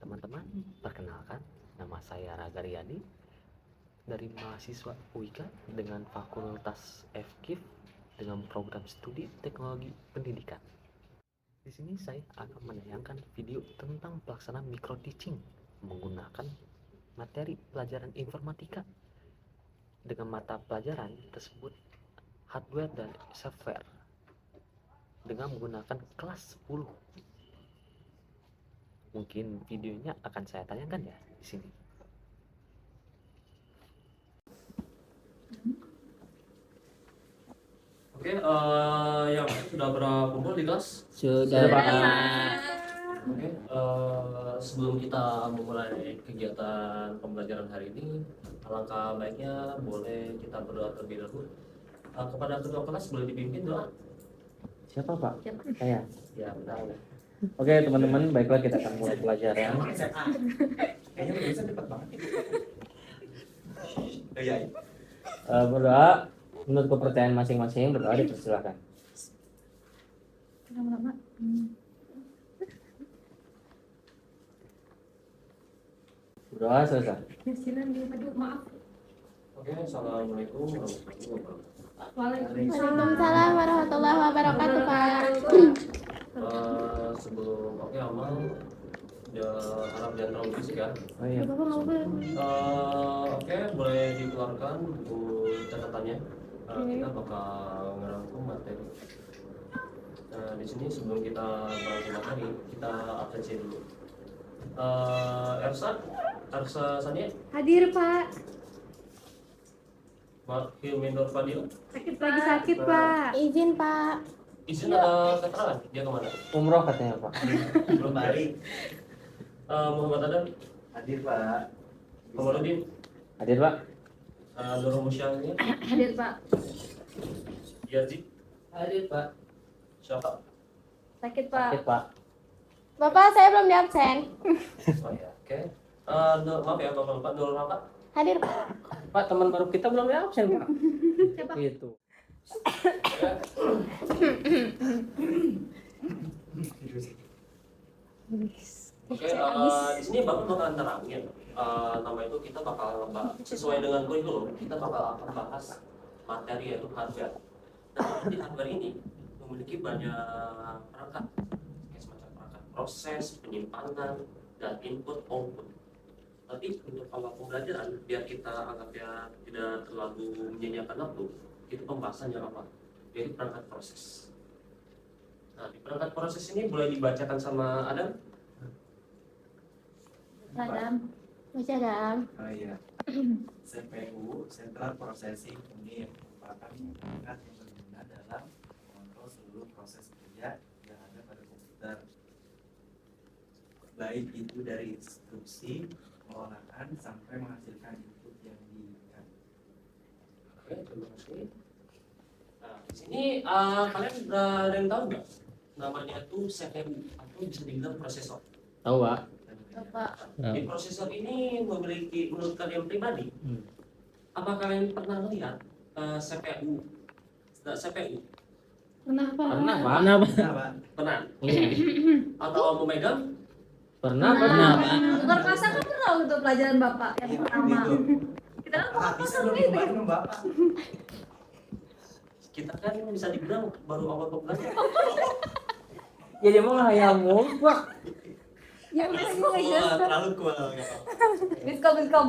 teman-teman, perkenalkan, nama saya Raga Riyadi dari mahasiswa UIK dengan Fakultas FKIP dengan program studi Teknologi Pendidikan. Di sini saya akan menayangkan video tentang pelaksanaan micro teaching menggunakan materi pelajaran informatika dengan mata pelajaran tersebut hardware dan software dengan menggunakan kelas 10. Mungkin videonya akan saya tayangkan ya di sini. Oke, yang sudah berkumpul di kelas? Sudah, Pak. Oke, sebelum kita memulai kegiatan pembelajaran hari ini, alangkah baiknya boleh kita berdoa terlebih dahulu. Kepada ketua kelas boleh dipimpin doa. Siapa, Pak? Saya. Ya, benar. Oke, teman-teman, baiklah kita akan mulai pelajaran. Kayaknya bisa cepat banget. Berdoa menurut kepercayaan masing-masing, berdoa dipersilakan. Lama-lama. Berdoa selesai. Aduh, maaf. Oke, assalamualaikum warahmatullahi wabarakatuh. Waalaikumsalam warahmatullahi wabarakatuh, Pak. Sebelum amal, ya harap jangan terlalu berisik ya. Oh iya. Oke, boleh dikeluarkan buku catatannya. Kita bakal ngerangkum materi. Nah, di sini sebelum kita merangkum materi, kita absensi dulu. Ersa Sania, Hadir, Pak. Wakil Mentor Fadil, Lagi sakit, Pak. Izin, Pak. izin ada keterangan, dia kemana? Umroh katanya, Pak. Belum balik. Muhammad Adam, Hadir, Pak. Komarudin, Hadir, Pak. Nurul Musyahnya, Hadir, Pak. Yarji, Hadir, Pak. siapa? Sakit, Sakit, Pak. Bapak, saya belum di absen. Oh ya, oke. Maaf ya Bapak Nurul Rafa. Hadir, Pak. Pak, teman baru kita belum ada absen, Pak. Siapa? Gitu. Oke, di sini Bapak bakalan terangin nama itu kita bakal sesuai dengan kurikulum kita bakal akan bahas materi yaitu hardware. Nah, di hardware ini memiliki banyak perangkat, kayak semacam perangkat proses, penyimpanan, dan input output. Tapi untuk awal pembelajaran biar kita anggapnya tidak terlalu menyanyiakan waktu, itu pembahasan yang apa? Jadi perangkat proses. Nah, di perangkat proses ini boleh dibacakan sama Adam. Adam. Masih Adam. Oh iya. CPU, Central Processing Unit, merupakan perangkat yang berguna dalam mengontrol seluruh proses kerja yang ada pada komputer. Baik itu dari instruksi, pengolahan, sampai menghasilkan input yang diinginkan. Oke, terima kasih. Nah, di sini kalian ada yang tahu nggak? Namanya itu CPU atau bisa dibilang prosesor. Tahu, Pak. Bapak. Di prosesor ini memiliki, menurut kalian pribadi, apa kalian pernah melihat CPU? CPU Pernah, Pak. Pernah, Pak. Pernah, Pak. Kenapa? pernah? Iya. Atau memegang? Pernah, Pak. Tukar pasang kan pernah untuk pelajaran Bapak yang Iya, pertama. gitu. Kita kan tukar Bisa pasang belum gitu. dibangun, Bapak. Kita kan bisa dibilang baru awal pembelajaran. Jadi mau ngayamu, Pak. Ya udah sih nggak Terlalu cool. Biskom.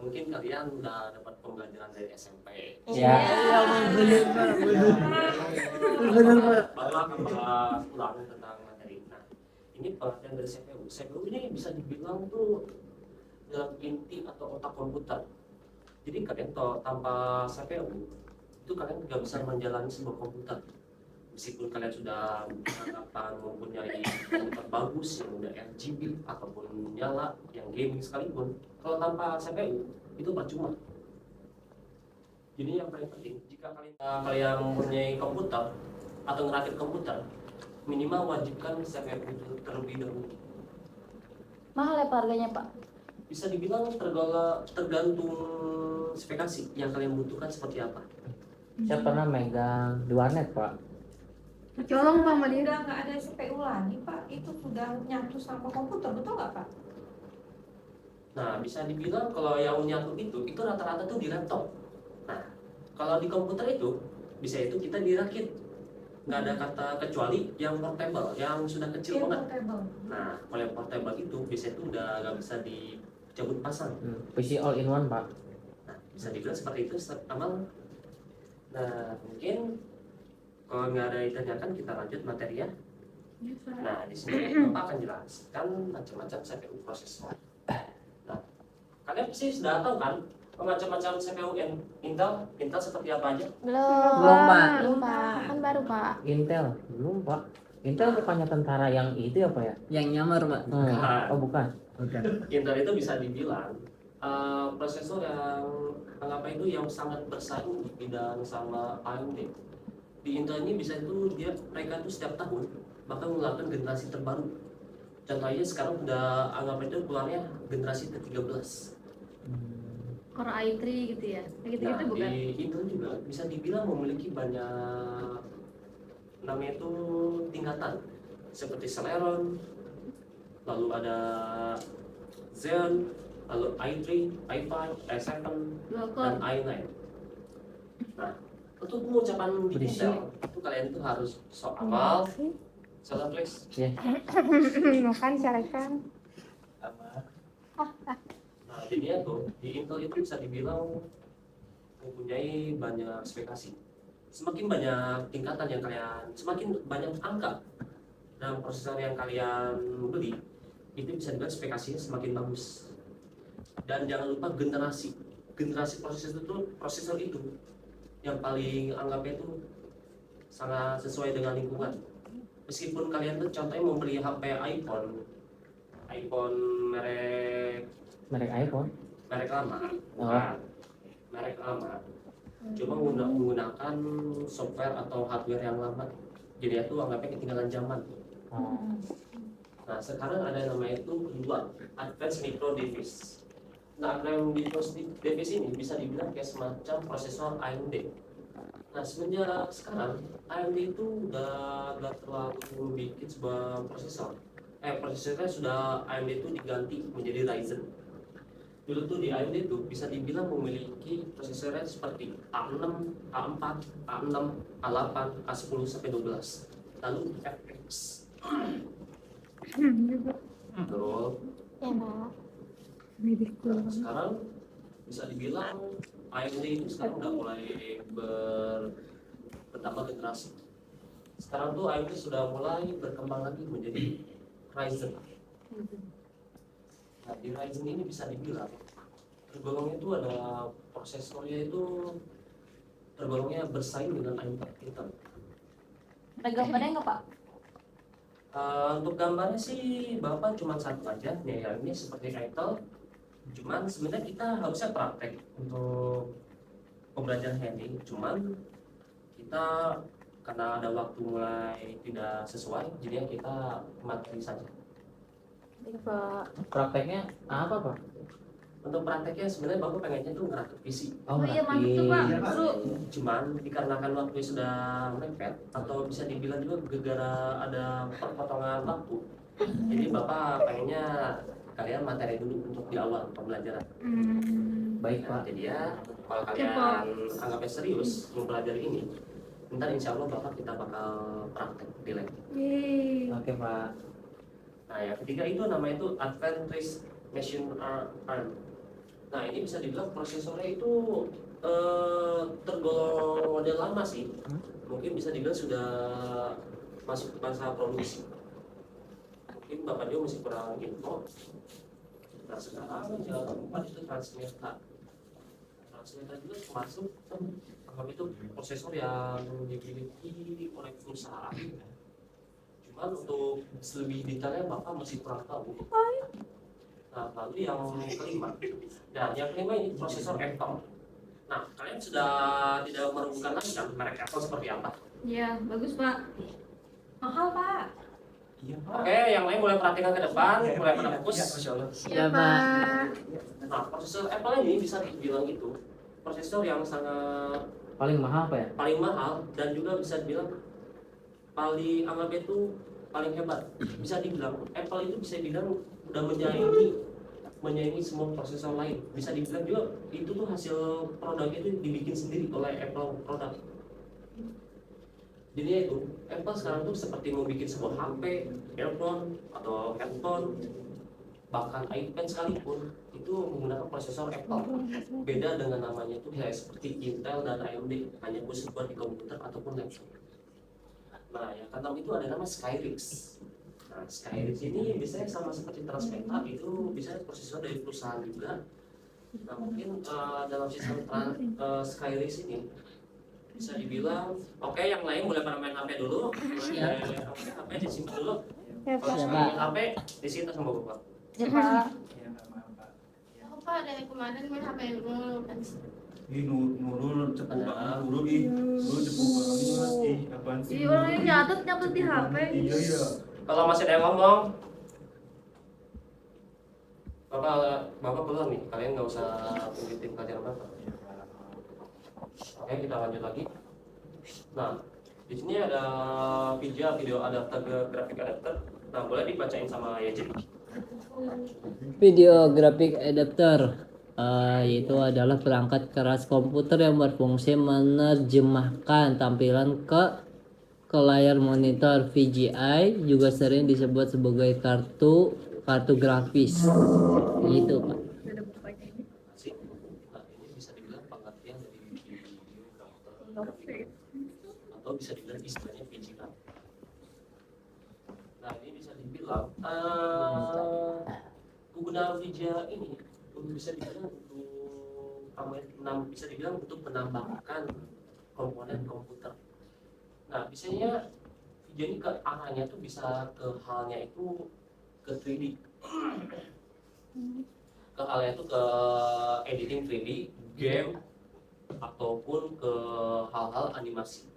Mungkin kalian udah dapat pembelajaran dari SMP. Ya. Bener, Pak. Bener, Pak. Baru akan bahas ulang tentang materi. Nah, ini pengertian dari CPU. CPU ini bisa dibilang tuh dalam inti atau otak komputer. Jadi kalian tanpa CPU itu kalian nggak bisa menjalani sebuah komputer. Meskipun kalian sudah perlengkapan mempunyai komputer bagus yang udah RGB ataupun nyala, yang gaming sekalipun, kalau tanpa CPU itu percuma. Jadi yang paling penting jika kalian mempunyai komputer atau ngerakit komputer, minimal wajibkan CPU itu terlebih dahulu. Mahal ya Pak harganya, Pak? Bisa dibilang tergantung spesifikasi yang kalian butuhkan seperti apa. Saya pernah megang di warnet, Pak. Colong Pak sama dia. Udah nggak ada CPU lagi Pak, itu sudah nyatu sama komputer, betul nggak Pak? Nah, bisa dibilang kalau yang nyatu itu rata-rata tuh di laptop. Nah, kalau di komputer itu bisa itu kita dirakit. Nggak ada kata kecuali yang portable, yang sudah kecil Iya, banget. portable. Nah, kalau yang portable itu bisa itu udah nggak bisa dicabut pasang. PC all in one Pak. Nah, bisa dibilang seperti itu amal. Nah, mungkin kalau nggak ada yang ditanyakan kita lanjut materi ya. Nah, di sini Bapak akan jelaskan macam-macam CPU prosesor. Nah, kalian pasti sudah tahu kan macam-macam CPU Intel seperti apa aja? Belum, Pak. Belum Pak. Kan baru Pak. Intel belum Pak. Intel bukannya tentara yang itu ya Pak ya? Yang nyamar Pak. Oh bukan. Intel itu bisa dibilang prosesor yang apa itu yang sangat bersaing di bidang sama AMD. Di Intel ini bisa itu mereka itu setiap tahun bahkan mengeluarkan generasi terbaru. Contohnya sekarang udah anggap itu keluarnya generasi ke-13. Core i3 gitu ya. Gitu-gitu Nah, bukan? di Intel juga bisa dibilang memiliki banyak namanya itu tingkatan seperti Celeron, lalu ada Xeon, lalu i3, i5, i7, Dua dan core. i9. Nah, untuk pengucapan di Berisi. Intel itu kalian tuh harus sok hafal, salah tulis. Makan silakan. Nah, jadinya tuh di Intel itu bisa dibilang mempunyai banyak spesifikasi. Semakin banyak tingkatan yang kalian, semakin banyak angka dalam prosesor yang kalian beli, itu bisa dibilang spesifikasinya semakin bagus. Dan jangan lupa generasi prosesor itu yang paling anggapnya itu sangat sesuai dengan lingkungan. Meskipun kalian tuh contohnya mau beli HP iPhone Merek iPhone. merek lama, Oh. bukan merek lama, cuma menggunakan software atau hardware yang lama, jadi itu anggapnya ketinggalan zaman. Oh. Nah, sekarang ada yang namanya itu kedua, Advanced Micro Device. Nah, Advanced Micro Device ini bisa dibilang kayak semacam prosesor AMD. Nah, semenjak sekarang AMD itu udah gak terlalu bikin sebuah prosesor. Prosesornya sudah AMD itu diganti menjadi Ryzen. Dulu tuh di AMD itu bisa dibilang memiliki prosesornya seperti A6, A4, A6, A8, A10 sampai 12. Lalu FX. Betul. Ya Pak. Nah, sekarang bisa dibilang AMD itu sekarang udah mulai bertambah generasi. Sekarang tuh AMD sudah mulai berkembang lagi menjadi Ryzen. Nah, di Ryzen ini bisa dibilang tergolongnya itu ada prosesornya itu tergolongnya bersaing dengan Intel. Ada gambarnya nggak Pak? Untuk gambarnya sih Bapak cuma satu aja, ya ini seperti Intel. Cuman sebenarnya kita harusnya praktek untuk pembelajaran handling. Cuman kita karena ada waktu mulai tidak sesuai, jadi kita materi saja. Iya Pak. Prakteknya apa Pak? Untuk prakteknya sebenarnya Bapak pengennya tuh ngerakit PC. Oh iya mantap tuh Pak. Iya, Pak. Seru. Cuman dikarenakan waktu sudah mepet atau bisa dibilang juga gara-gara ada perpotongan waktu, jadi Bapak pengennya kalian materi dulu untuk di awal pembelajaran. Baik Nah, Pak. jadi ya kalau Oke, kalian Pak. anggapnya serius mempelajari ini, ntar insya Allah Bapak kita bakal praktek di lab. Yeay. Oke Pak. Nah, yang ketiga itu namanya itu Advanced Machine ARM. Nah, ini bisa dibilang prosesornya itu tergolong model lama sih. Mungkin bisa dibilang sudah masuk ke masa produksi. Mungkin Bapak juga masih kurang info. Nah, sekarang yang keempat itu Transmeta. Transmeta juga termasuk anggap itu prosesor yang dimiliki oleh perusahaan. Cuman untuk lebih detailnya Bapak masih kurang tahu. Nah, lalu yang kelima. Nah, yang kelima ini prosesor Apple. Nah, kalian sudah tidak meragukan lagi kan merek Apple seperti apa? Iya bagus Pak. Mahal Pak. Iya, Pak. Oke, yang lain mulai perhatikan ke depan, mulai pada Iya, fokus. Masya Allah. Iya Pak. Nah, prosesor Apple ini bisa dibilang itu prosesor yang sangat Paling mahal Pak ya? paling mahal dan juga bisa dibilang paling anggapnya itu paling hebat. Bisa dibilang Apple itu bisa dibilang udah menyaingi semua prosesor lain. Bisa dibilang juga itu tuh hasil produknya itu dibikin sendiri oleh Apple produk. Jadi itu Apple sekarang tuh seperti mau bikin sebuah HP, earphone atau headphone, bahkan iPad sekalipun itu menggunakan prosesor Apple. Beda dengan namanya itu ya seperti Intel dan AMD, hanya khusus buat di komputer ataupun laptop. Nah, yang keenam itu ada nama Skyrix. Nah, Skyrix ini biasanya sama seperti Transmeta, itu bisa prosesor dari perusahaan juga. Nah, mungkin dalam sistem Skyrix ini bisa dibilang, oke, yang lain boleh pada main HP dulu. HP disimpan dulu. Kalau main HP disita sama bapak. Ya Pak. Ya, maaf Pak. Ya. Aku Pak dari kemarin main HP dulu kan. Ih, Nurul cepu banget, Nurul ih, Nurul cepu banget, ih, apaan sih? Iya orang yang nyatet di HP. Iya, iya. Kalau masih ada yang ngomong, bapak keluar nih, kalian nggak usah mengikuti pelajaran bapak. Oke, kita lanjut lagi. Nah, di sini ada video adapter grafik adapter. Nah, boleh dibacain sama Yajid. Video graphic adapter yaitu adalah perangkat keras komputer yang berfungsi menerjemahkan tampilan ke layar monitor. VGA juga sering disebut sebagai kartu grafis. Gitu, Pak. Asik. Nah, ini bisa dibilang pengertian dari video grafik atau bisa dibilang istilahnya VGA. Nah, ini bisa dibilang penggunaan VGA ini bisa dibilang untuk menambahkan komponen komputer. Nah, biasanya video ini ke arahnya tuh bisa ke halnya itu ke 3D. Ke halnya itu ke editing 3D, game ataupun ke hal-hal animasi.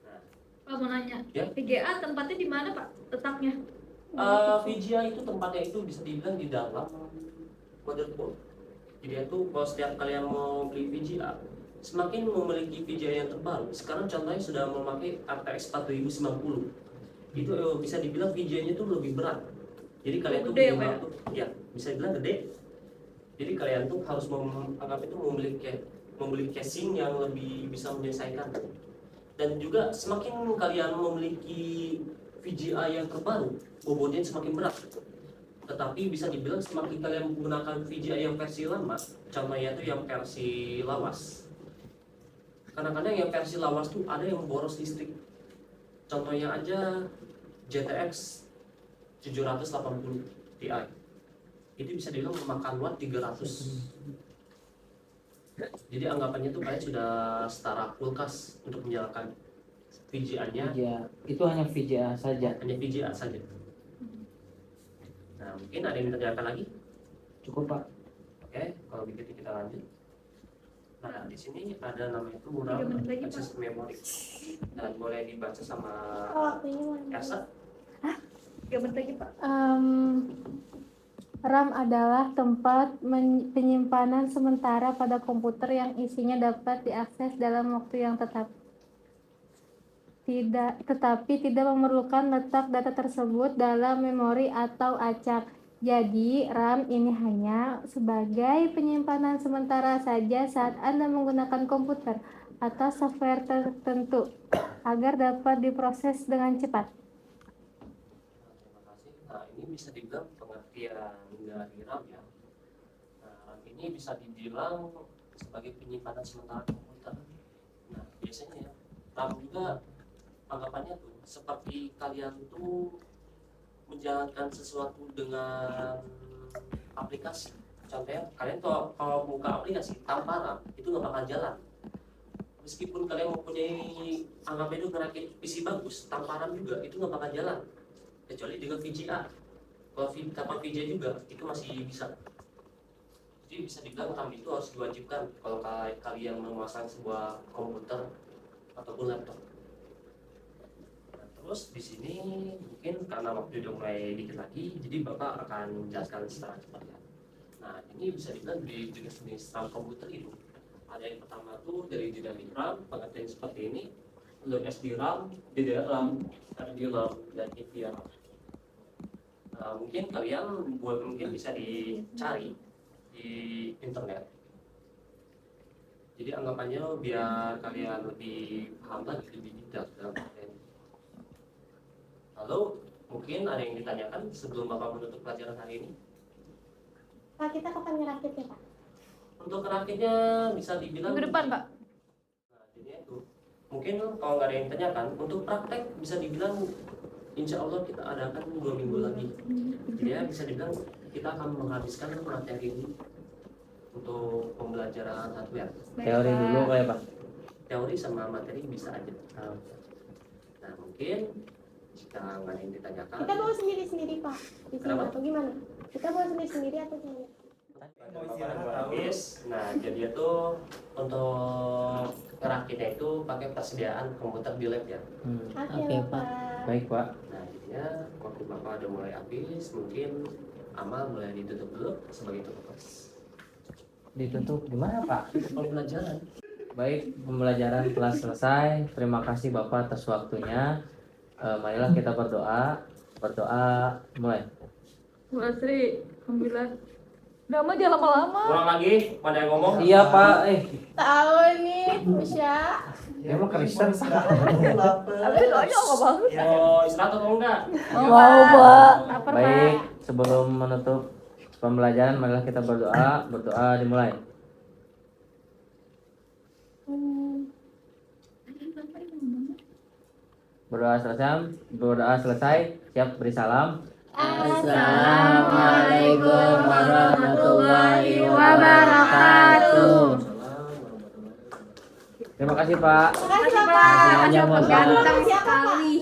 Nah, Pak mau nanya, Ya. VGA tempatnya di mana Pak? Letaknya? VGA itu tempatnya itu bisa dibilang di dalam motherboard. Jadi itu kalau setiap kalian mau beli VGA, semakin memiliki VGA yang terbaru. Sekarang contohnya sudah memakai RTX 4090. Itu bisa dibilang VGA-nya itu lebih berat. Jadi kalian tuh Gede ya, minimal Pak? tuh, ya bisa dibilang gede. Jadi kalian tuh harus menganggap itu membeli casing yang lebih bisa menyelesaikan. Dan juga semakin kalian memiliki VGA yang terbaru, bobotnya semakin berat. Tetapi bisa dibilang semakin kalian menggunakan VGA yang versi lama, contohnya itu yang versi lawas. Kadang-kadang yang versi lawas tuh ada yang boros listrik. Contohnya aja GTX 780 Ti. Itu bisa dibilang memakan watt 300. Jadi anggapannya tuh kalian sudah setara kulkas untuk menyalakan VGA-nya. Itu hanya VGA saja. Hanya VGA saja. Nah, mungkin ada yang ditanyakan lagi? Cukup, Pak. Oke, kalau begitu kita lanjut. Nah, di sini ada namanya itu RAM access memory. Dan boleh dibaca sama Elsa. 3 menit lagi Pak. RAM adalah tempat penyimpanan sementara pada komputer yang isinya dapat diakses dalam waktu yang tetapi tidak memerlukan letak data tersebut dalam memori atau acak. Jadi, RAM ini hanya sebagai penyimpanan sementara saja saat Anda menggunakan komputer atau software tertentu agar dapat diproses dengan cepat. Terima kasih. Nah, ini bisa dibilang pengertian dari RAM ya. Nah, RAM ini bisa dibilang sebagai penyimpanan sementara komputer. Nah, biasanya ya, RAM juga anggapannya tuh seperti kalian tuh menjalankan sesuatu dengan aplikasi. Contohnya kalian kalau buka aplikasi tanpa RAM itu nggak bakal jalan. Meskipun kalian mempunyai anggapnya itu ngerakit PC bagus, tanpa RAM juga itu nggak bakal jalan. Kecuali dengan VGA. Kalau tanpa VGA juga itu masih bisa. Jadi bisa dibilang RAM itu harus diwajibkan kalau kalian memasang sebuah komputer ataupun laptop. Terus di sini mungkin karena waktu udah mulai dikit lagi, jadi Bapak akan menjelaskan secara cepat ya. Nah, ini bisa dibilang di jenis RAM komputer itu ada yang pertama tuh dari dynamic RAM, pengertian seperti ini. untuk SDRAM, DDRAM, RDRAM, dan EVRAM. Mungkin kalian mungkin bisa dicari di internet. Jadi anggapannya biar kalian lebih paham lagi, lebih detail dalam materi. Lalu mungkin ada yang ditanyakan sebelum Bapak menutup pelajaran hari ini? Pak, kita kapan ngerakitnya, Pak? Untuk ngerakitnya bisa dibilang Minggu depan, Pak. Nah, jadinya itu mungkin kalau nggak ada yang ditanyakan, untuk praktek bisa dibilang insya Allah kita adakan 2 minggu lagi. Jadi ya bisa dibilang kita akan menghabiskan materi ini untuk pembelajaran hardware. Teori dulu kayak Pak. Teori sama materi bisa aja. Nah mungkin jika nggak ada yang ditanyakan, Kita bawa sendiri-sendiri, Pak. Di sini Kenapa? atau gimana? Kita bawa sendiri-sendiri atau gimana? habis. Nah jadi itu untuk ngerakitnya itu pakai persediaan komputer di lab ya. Oke, Pak. Baik Pak. Nah jadinya waktu Bapak udah mulai habis, mungkin Amal mulai ditutup dulu sebagai tutup kelas. Ditutup gimana Pak? Pembelajaran. Baik, pembelajaran telah selesai. Terima kasih Bapak atas waktunya. Marilah kita berdoa. Berdoa mulai. Bu Asri, alhamdulillah. Udah mah jangan lama-lama. Ulang lagi, pada yang ngomong. Iya Pak. Tahu nih, Musya. Emang Kristen. Tapi doanya nggak banget. Mau istirahat atau enggak? Mau, Pak. Lapar, Baik, sebelum menutup pembelajaran, marilah kita berdoa. Berdoa dimulai. Berdoa selesai. Siap beri salam. Assalamualaikum warahmatullahi wabarakatuh. Terima kasih Pak. Terima kasih, Bapak. Semuanya mohon maaf. Ganteng sekali.